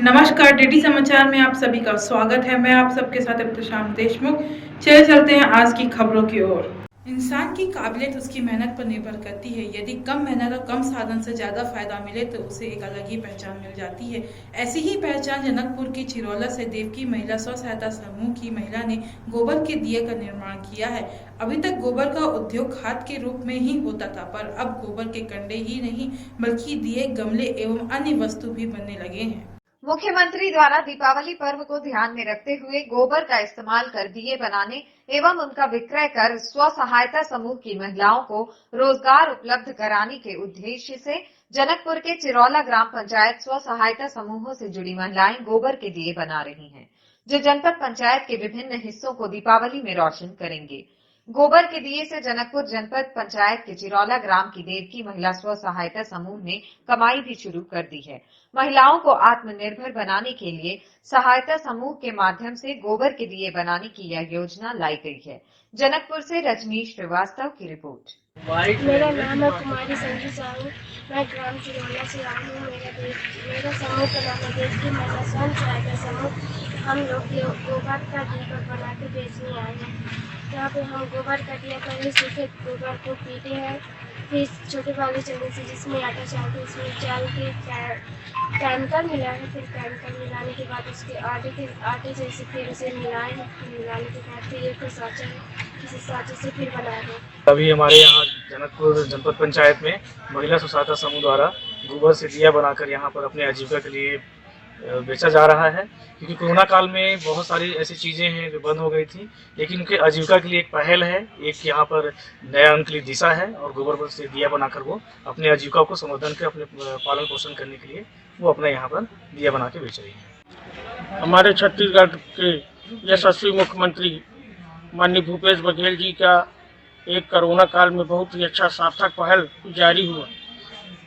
नमस्कार, डीडी समाचार में आप सभी का स्वागत है। मैं आप सबके साथ इब्तिशाम देशमुख। चलते हैं आज की खबरों की ओर। इंसान की काबिलियत उसकी मेहनत पर निर्भर करती है। यदि कम मेहनत और कम साधन से ज्यादा फायदा मिले तो उसे एक अलग ही पहचान मिल जाती है। ऐसी ही पहचान जनकपुर की चिरौला से देवकी महिला स्व सहायता समूह की महिला ने गोबर के दिए का निर्माण किया है। अभी तक गोबर का उद्योग खाद के रूप में ही होता था, पर अब गोबर के कंडे ही नहीं बल्कि दिए, गमले एवं अन्य वस्तु भी बनने लगे हैं। मुख्यमंत्री द्वारा दीपावली पर्व को ध्यान में रखते हुए गोबर का इस्तेमाल कर दिए बनाने एवं उनका विक्रय कर स्व सहायता समूह की महिलाओं को रोजगार उपलब्ध कराने के उद्देश्य से जनकपुर के चिरौला ग्राम पंचायत स्व सहायता समूहों से जुड़ी महिलाएं गोबर के दिए बना रही हैं, जो जनपद पंचायत के विभिन्न हिस्सों को दीपावली में रोशन करेंगे। गोबर के दिए से जनकपुर जनपद पंचायत के चिरौला ग्राम की देवकी महिला स्व सहायता समूह ने कमाई भी शुरू कर दी है। महिलाओं को आत्मनिर्भर बनाने के लिए सहायता समूह के माध्यम से गोबर के दिए बनाने की यह योजना लाई गई है। जनकपुर से रजनीश श्रीवास्तव की रिपोर्ट। मेरा नाम है कुमारी संजू साहू। मैं ग्राम चिरौला से आई हूँ। मेरा समूह का नाम है देवकी महिला स्व सहायता समूह। हम लोग गोबर का दीपक बना के बेचने आए हैं। यहाँ पे हम गोबर का दिया पहले सूखे गोबर को पीटे हैं, फिर छोटे वाले चने से जिसमें आटा चालते उसमें चाल के केमिकल मिलाए, फिर केमिकल मिलाने के बाद उसके आटे जैसे फिर उसे मिलाने के बाद फिर एक साँचा किसी साँचे से फिर बनाए हैं। अभी हमारे यहाँ जनकपुर जनपद पंचायत में महिला स्व सहायता समूह द्वारा गोबर से दिया बनाकर यहाँ पर अपने आजीविका के लिए बेचा जा रहा है, क्योंकि कोरोना काल में बहुत सारी ऐसी चीज़ें हैं जो बंद हो गई थी, लेकिन उनके आजीविका के लिए एक पहल है, एक यहाँ पर नया उनके लिए दिशा है और गोबर से दिया बनाकर वो अपने आजीविका को संवर्धन के अपने पालन पोषण करने के लिए वो अपना यहाँ पर दिया बना के बेच रही है। हमारे छत्तीसगढ़ के यशस्वी मुख्यमंत्री माननीय भूपेश बघेल जी का एक कोरोना काल में बहुत ही अच्छा सार्थक पहल जारी हुआ।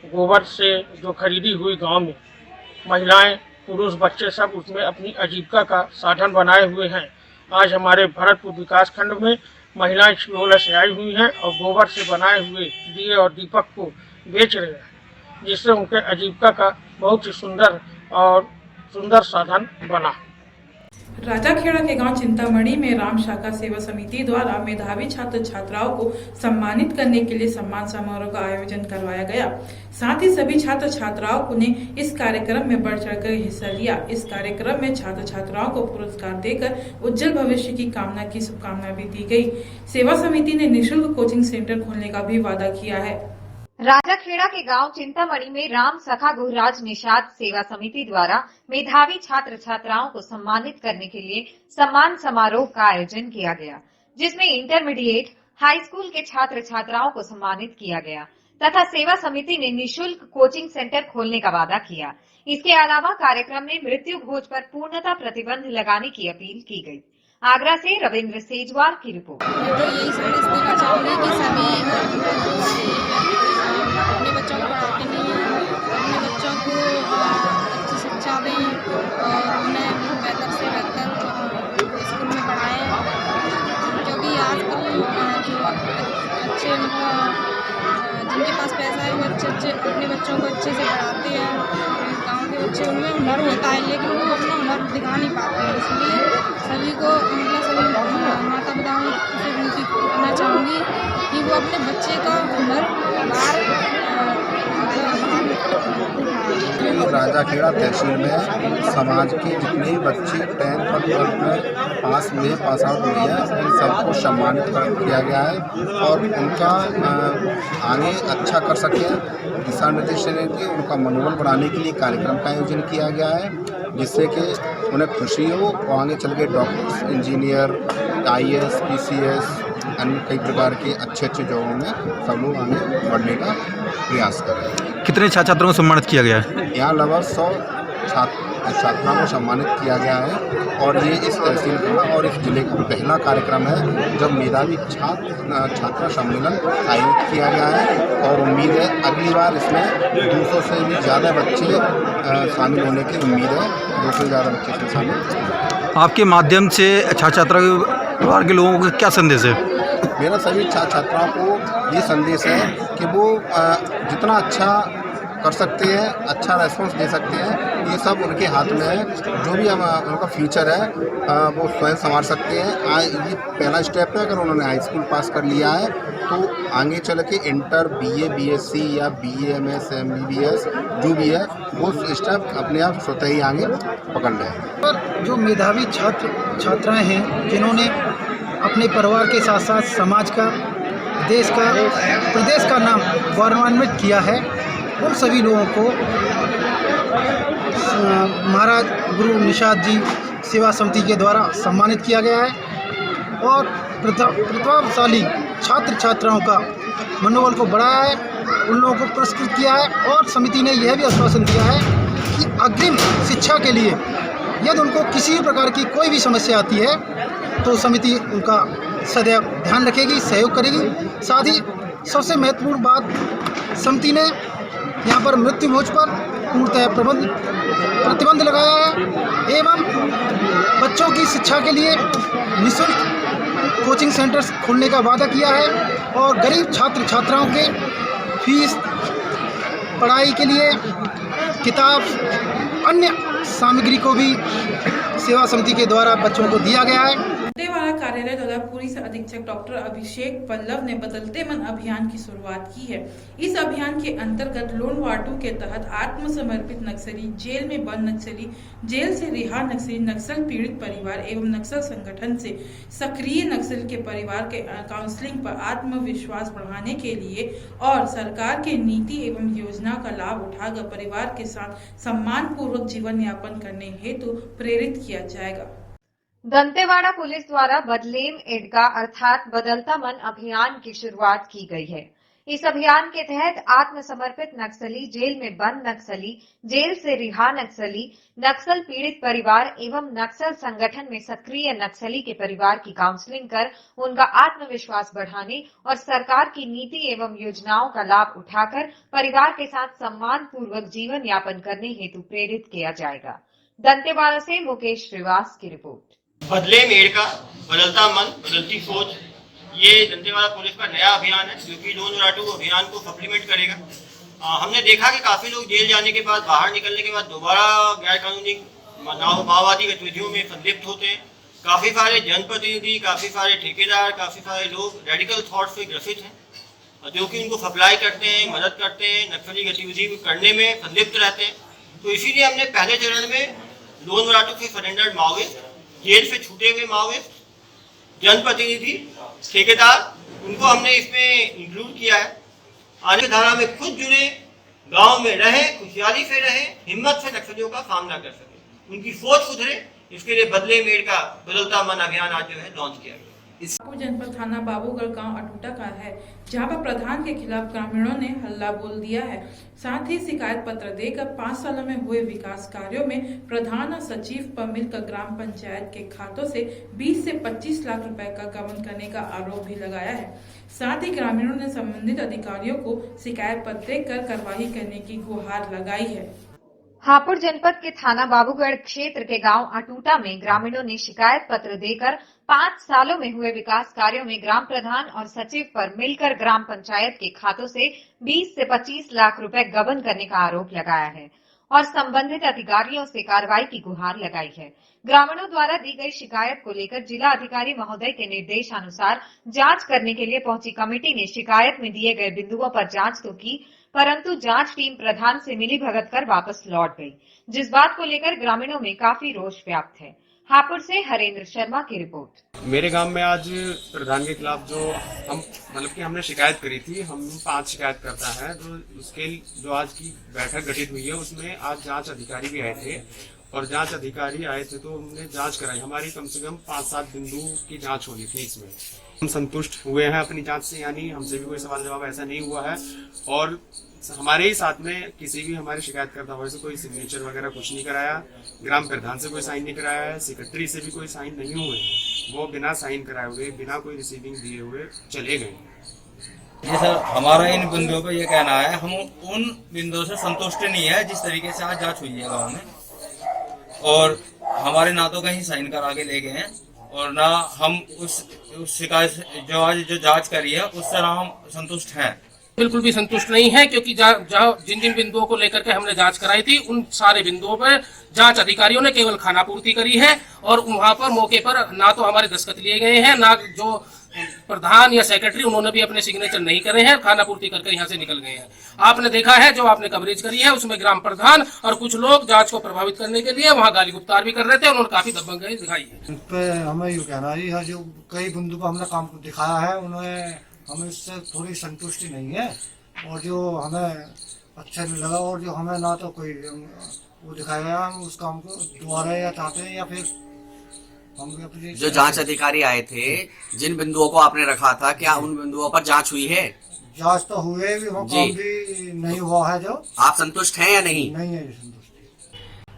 गोबर से जो खरीदी हुई गांव में महिलाएं, पुरुष, बच्चे सब उसमें अपनी आजीविका का साधन बनाए हुए हैं। आज हमारे भरतपुर विकास खंड में महिलाएं चिरौला से आई हुई हैं और गोबर से बनाए हुए दिए और दीपक को बेच रहे हैं, जिससे उनके आजीविका का बहुत ही सुंदर साधन बना। राजाखेड़ा के गांव चिंतामणि में राम शाखा सेवा समिति द्वारा मेधावी छात्र छात्राओं को सम्मानित करने के लिए सम्मान समारोह का आयोजन करवाया गया। साथ ही सभी छात्र छात्राओं ने इस कार्यक्रम में बढ़ चढ़कर हिस्सा लिया। इस कार्यक्रम में छात्र छात्राओं को पुरस्कार देकर उज्जवल भविष्य की कामना की शुभकामना भी दी गई। सेवा समिति ने निःशुल्क कोचिंग सेंटर खोलने का भी वादा किया है। राजाखेड़ा के गांव चिंतामणि में राम सखा गुहराज निषाद सेवा समिति द्वारा मेधावी छात्र छात्राओं को सम्मानित करने के लिए सम्मान समारोह का आयोजन किया गया, जिसमें इंटरमीडिएट, हाई स्कूल के छात्र छात्राओं को सम्मानित किया गया तथा सेवा समिति ने निःशुल्क कोचिंग सेंटर खोलने का वादा किया। इसके अलावा कार्यक्रम में मृत्यु भोज पर पूर्णतः प्रतिबंध लगाने की अपील की गयी। आगरा से रविंद्र सेजवाल की रिपोर्ट। यही संदेश देना चाहूँगी कि सभी अपने बच्चों को पढ़ाते नहीं हैं, अपने बच्चों को अच्छी शिक्षा दें और उन्हें बेहतर से बेहतर स्कूल में पढ़ाएं, क्योंकि आजकल जो अच्छे जिनके पास पैसा है वो अच्छे अपने बच्चों को अच्छे से पढ़ाते हैं। गाँव के बच्चे उनमें हुनर होता है लेकिन वो अपना हुनर दिखा नहीं पाते हैं, इसलिए सभी को सभी माता पिताओं से विनती करना चाहूँगी कि वो अपने बच्चे का हुनर राजाखेड़ा तहसील में समाज के जितने भी बच्चे 10th और 12th में पास आउट हुए हैं, उन सबको सम्मानित किया गया है और उनका आगे अच्छा कर सके दिशा निर्देश देने के उनका मनोबल बढ़ाने के लिए कार्यक्रम का आयोजन किया गया है, जिससे कि उन्हें खुशी हो और आगे चल के डॉक्टर्स, इंजीनियर, IAS, PCS, अन्य कई प्रकार के अच्छे जॉबों में सब लोग आगे बढ़ने का प्रयास करें। कितने छात्रों को सम्मानित किया गया है? यहाँ लगभग 100 छात्रों को सम्मानित किया गया है और ये इस तहसील का और इस जिले का पहला कार्यक्रम है जब मेधावी छात्र सम्मेलन आयोजित किया गया है और उम्मीद है अगली बार इसमें 200 से भी ज़्यादा बच्चे शामिल होने की उम्मीद है। 200 से ज़्यादा बच्चे इसमें शामिल। आपके माध्यम से छात्रा परिवार के लोगों को क्या संदेश है? मेरा सभी छात्राओं को ये संदेश है कि वो जितना अच्छा कर सकते हैं, अच्छा रेस्पॉन्स दे सकते हैं, ये सब उनके हाथ में है। जो भी उनका फ्यूचर है वो स्वयं संवार सकते हैं। ये पहला स्टेप है। अगर उन्होंने हाई स्कूल पास कर लिया है तो आगे चल के इंटर, BA, BSc या BA, MS, MBBS जो भी है वो स्टेप अपने आप स्वतः ही आगे पकड़ लें। पर जो मेधावी छात्र छात्राएं हैं जिन्होंने अपने परिवार के साथ साथ समाज का, देश का, प्रदेश का नाम गौरवान्वित किया है, उन सभी लोगों को महाराज गुरु निषाद जी सेवा समिति के द्वारा सम्मानित किया गया है और प्रतिभाशाली छात्र छात्राओं का मनोबल को बढ़ाया है, उन लोगों को पुरस्कृत किया है। और समिति ने यह भी आश्वासन दिया है कि अग्रिम शिक्षा के लिए यदि उनको किसी भी प्रकार की कोई भी समस्या आती है तो समिति उनका सदैव ध्यान रखेगी, सहयोग करेगी। साथ ही सबसे महत्वपूर्ण बात, समिति ने यहाँ पर मृत्यु भोज पर पूर्णतः प्रतिबंध लगाया है एवं बच्चों की शिक्षा के लिए निःशुल्क कोचिंग सेंटर्स खोलने का वादा किया है और गरीब छात्र छात्राओं के फीस, पढ़ाई के लिए किताब, अन्य सामग्री को भी सेवा समिति के द्वारा बच्चों को दिया गया है। दंतेवाड़ा कार्यालय द्वारा पुलिस अधीक्षक डॉक्टर अभिषेक पल्लव ने बदलते मन अभियान की शुरुआत की है। इस अभियान के अंतर्गत लोन वार्डों के तहत आत्मसमर्पित नक्सली, जेल में बंद नक्सली, जेल से रिहा नक्सली, नक्सल पीड़ित परिवार एवं नक्सल संगठन से सक्रिय नक्सली के परिवार के काउंसलिंग पर आत्मविश्वास बढ़ाने के लिए और सरकार के नीति एवं योजना का लाभ उठाकर परिवार के साथ सम्मान पूर्वक जीवन यापन करने हेतु प्रेरित किया जाएगा। दंतेवाड़ा पुलिस द्वारा बदलेम एडगा अर्थात बदलता मन अभियान की शुरुआत की गई है। इस अभियान के तहत आत्मसमर्पित नक्सली, जेल में बंद नक्सली, जेल से रिहा नक्सली, नक्सल पीड़ित परिवार एवं नक्सल संगठन में सक्रिय नक्सली के परिवार की काउंसलिंग कर उनका आत्मविश्वास बढ़ाने और सरकार की नीति एवं योजनाओं का लाभ उठाकर परिवार के साथ सम्मान पूर्वक जीवन यापन करने हेतु प्रेरित किया जाएगा। दंतेवाड़ा से मुकेश श्रीवास की रिपोर्ट। बदले मेड़ का बदलता मन बदलती सोच, ये दंतेवाड़ा पुलिस का नया अभियान है जो कि लोन राटू अभियान को सप्लीमेंट करेगा। हमने देखा कि काफी लोग जेल जाने के बाद, बाहर निकलने के बाद दोबारा गैर कानूनी माओवादी गतिविधियों में संलिप्त होते हैं। काफी सारे जनप्रतिनिधि, काफी सारे ठेकेदार, काफी सारे लोग रेडिकल थॉट से ग्रसित हैं जो कि उनको सप्लाई करते हैं, मदद करते हैं, नक्सली गतिविधि करने में संलिप्त रहते हैं। तो इसीलिए हमने पहले चरण में लोन राटू से सरेंडर्ड माओवादी, जेल से छूटे हुए माओवादी, जनप्रतिनिधि, ठेकेदार, उनको हमने इसमें इंक्लूड किया है। आने की धारा में खुद जुड़े, गांव में रहे, खुशहाली से रहे, हिम्मत से नक्सलियों का सामना कर सके, उनकी सोच सुधरे, इसके लिए बदले मेड़ का बदलता मन अभियान आज जो है लॉन्च किया गया। हापुड़ जनपद थाना बाबूगढ़ गांव अटूटा का है, जहां पर प्रधान के खिलाफ ग्रामीणों ने हल्ला बोल दिया है। साथ ही शिकायत पत्र देकर 5 सालों में हुए विकास कार्यों में प्रधान और सचिव पर मिलकर ग्राम पंचायत के खातों से 20 से 25 लाख रुपए का गबन करने का आरोप भी लगाया है। साथ ही ग्रामीणों ने संबंधित अधिकारियों को शिकायत पत्र देकर कार्रवाई करने की गुहार लगाई है। हापुड़ जनपद के थाना बाबूगढ़ क्षेत्र के गांव अटूटा में ग्रामीणों ने शिकायत पत्र देकर 5 सालों में हुए विकास कार्यों में ग्राम प्रधान और सचिव पर मिलकर ग्राम पंचायत के खातों से 20 से 25 लाख रुपए गबन करने का आरोप लगाया है और संबंधित अधिकारियों से कार्रवाई की गुहार लगाई है। ग्रामीणों द्वारा दी गई शिकायत को लेकर जिला अधिकारी महोदय के निर्देशानुसार जांच करने के लिए पहुंची कमेटी ने शिकायत में दिए गए बिंदुओं पर जांच तो की, परंतु जांच टीम प्रधान से मिली भगत कर वापस लौट गई, जिस बात को लेकर ग्रामीणों में काफी रोष व्याप्त है। हापुड़ से हरेंद्र शर्मा की रिपोर्ट। मेरे गांव में आज प्रधान के खिलाफ जो हमने शिकायत करी थी, हम 5 शिकायत करता है, तो उसके जो आज की बैठक गठित हुई है उसमें आज जांच अधिकारी भी आए थे और जांच अधिकारी आए थे तो हमने जांच कराई। हमारी कम से कम 5-7 बिंदु की जांच होनी थी। इसमें हम संतुष्ट हुए हैं अपनी जांच से, यानी हमसे भी कोई सवाल जवाब ऐसा नहीं हुआ है और हमारे ही साथ में किसी भी हमारे शिकायतकर्ता हुए से कोई सिग्नेचर वगैरह कुछ नहीं कराया, ग्राम प्रधान से कोई साइन नहीं कराया है, सेक्रेटरी से भी कोई साइन नहीं हुए, वो बिना साइन कराए हुए, बिना कोई रिसीविंग दिए हुए चले गए। जी सर, हमारा इन बिंदुओं पर यह कहना है, हम उन बिंदुओं से संतुष्ट नहीं है जिस तरीके से आज जांच हुई है गाँव में, और हमारे ना तो कहीं साइन करा के ले गए हैं और ना हम उस शिकायत जो आज जो जांच करी है उससे ना हम संतुष्ट हैं। बिल्कुल भी संतुष्ट नहीं है, क्योंकि जहाँ जिन जिन बिंदुओं को लेकर के हमने जांच कराई थी उन सारे बिंदुओं पर जांच अधिकारियों ने केवल खानापूर्ति करी है और वहां पर मौके पर ना तो हमारे दस्तखत लिए गए हैं, ना जो प्रधान या सेक्रेटरी उन्होंने भी अपने सिग्नेचर नहीं करे हैं, खानापूर्ति करके यहाँ से निकल गए हैं। आपने देखा है जो आपने कवरेज करी है उसमें ग्राम प्रधान और कुछ लोग जांच को प्रभावित करने के लिए वहाँ गाली गुप्तार भी कर रहे थे, उन्होंने काफी दबंगई दिखाई है। इस पे हमें यूँ कहना है जो कई बिंदु पर हमने काम दिखाया है उन्हें हमें इससे थोड़ी संतुष्टि नहीं है, और जो हमें अच्छा नहीं लगा और जो हमें ना तो कोई वो दिखाया गया, हम उस काम को दोबारा या चाहते हैं या फिर जो जांच अधिकारी आए थे जिन बिंदुओं को आपने रखा था, क्या उन बिंदुओं पर जांच हुई है? जांच तो हुए भी, वो काम भी नहीं हुआ है। जो आप संतुष्ट हैं या नहीं? नहीं है संतुष्ट।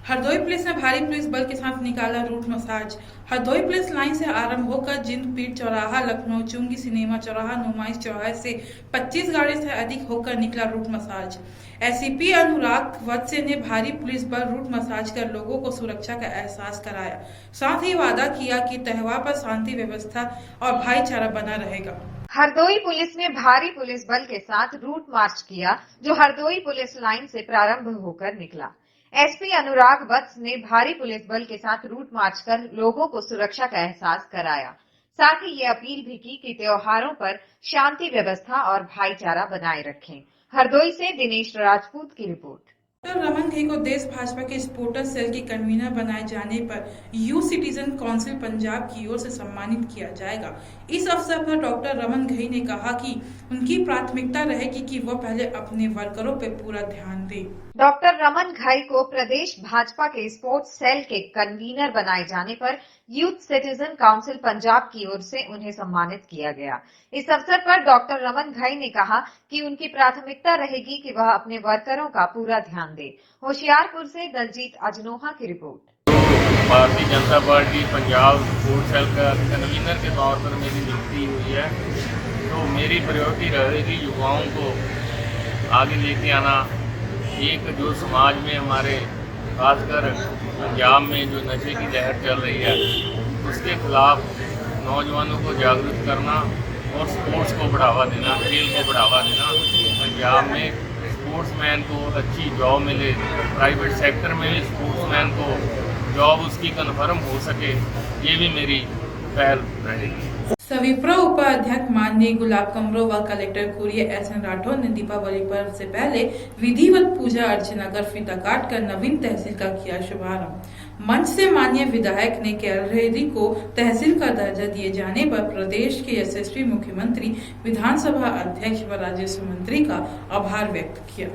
हरदोई पुलिस ने भारी पुलिस बल के साथ निकाला रूट मसाज। हरदोई पुलिस लाइन से आरंभ होकर जिंद पीर चौराहा, लखनऊ चुंगी सिनेमा चौराहा, नुमाइश चौराहे से 25 गाड़ी से अधिक होकर निकला रूट मसाज। एसपी अनुराग वत्से ने भारी पुलिस बल रूट मसाज कर लोगों को सुरक्षा का एहसास कराया, साथ ही वादा किया कि त्योहार पर शांति व्यवस्था और भाईचारा बना रहेगा। हरदोई पुलिस ने भारी पुलिस बल के साथ रूट मार्च किया जो हरदोई पुलिस लाइन से प्रारंभ होकर निकला। एसपी अनुराग वत्स ने भारी पुलिस बल के साथ रूट मार्च कर लोगों को सुरक्षा का एहसास कराया, साथ ही ये अपील भी की कि त्योहारों पर शांति व्यवस्था और भाईचारा बनाए रखें। हरदोई से दिनेश राजपूत की रिपोर्ट। डॉक्टर रमन घई को देश भाजपा के सपोर्टर सेल के कन्वीनर बनाए जाने पर यू सिटीजन काउंसिल पंजाब की ओर से सम्मानित किया जाएगा। इस अवसर पर डॉक्टर रमन घई ने कहा कि उनकी प्राथमिकता रहेगी कि वह पहले अपने वर्करों पर पूरा ध्यान दें। डॉक्टर रमन घई को प्रदेश भाजपा के स्पोर्ट्स सेल के कन्वीनर बनाए जाने पर यूथ सिटीजन काउंसिल पंजाब की ओर से उन्हें सम्मानित किया गया। इस अवसर पर डॉक्टर रमन घई ने कहा कि उनकी प्राथमिकता रहेगी कि वह अपने वर्करों का पूरा ध्यान दे। होशियारपुर से दलजीत अजनोहा की report. Bharatiya Janata party Punjab sports cell का कन्वीनर के तौर पर मेरी नियुक्ति हुई है, तो मेरी प्रायोरिटी रहेगी युवाओं को आगे लेके आना। एक जो समाज में हमारे खासकर पंजाब में जो नशे की लहर चल रही है उसके खिलाफ नौजवानों को जागरूक करना और स्पोर्ट्स को बढ़ावा देना, खेल को बढ़ावा देना। पंजाब में स्पोर्ट्समैन को अच्छी जॉब मिले, प्राइवेट सेक्टर में भी स्पोर्ट्समैन को जॉब उसकी कन्फर्म हो सके, ये भी मेरी पहल रहेगी। सविप्रो उपाध्यक्ष माननीय गुलाब कमरो व कलेक्टर कुरिया एसएन राठौर ने दीपावली पर्व से पहले विधिवत पूजा अर्चना कर फीता काट कर नवीन तहसील का किया शुभारंभ। मंच से माननीय विधायक ने कैलरेरी को तहसील का दर्जा दिए जाने पर प्रदेश के यशस्वी मुख्यमंत्री, विधानसभा अध्यक्ष व राजस्व मंत्री का आभार व्यक्त किया।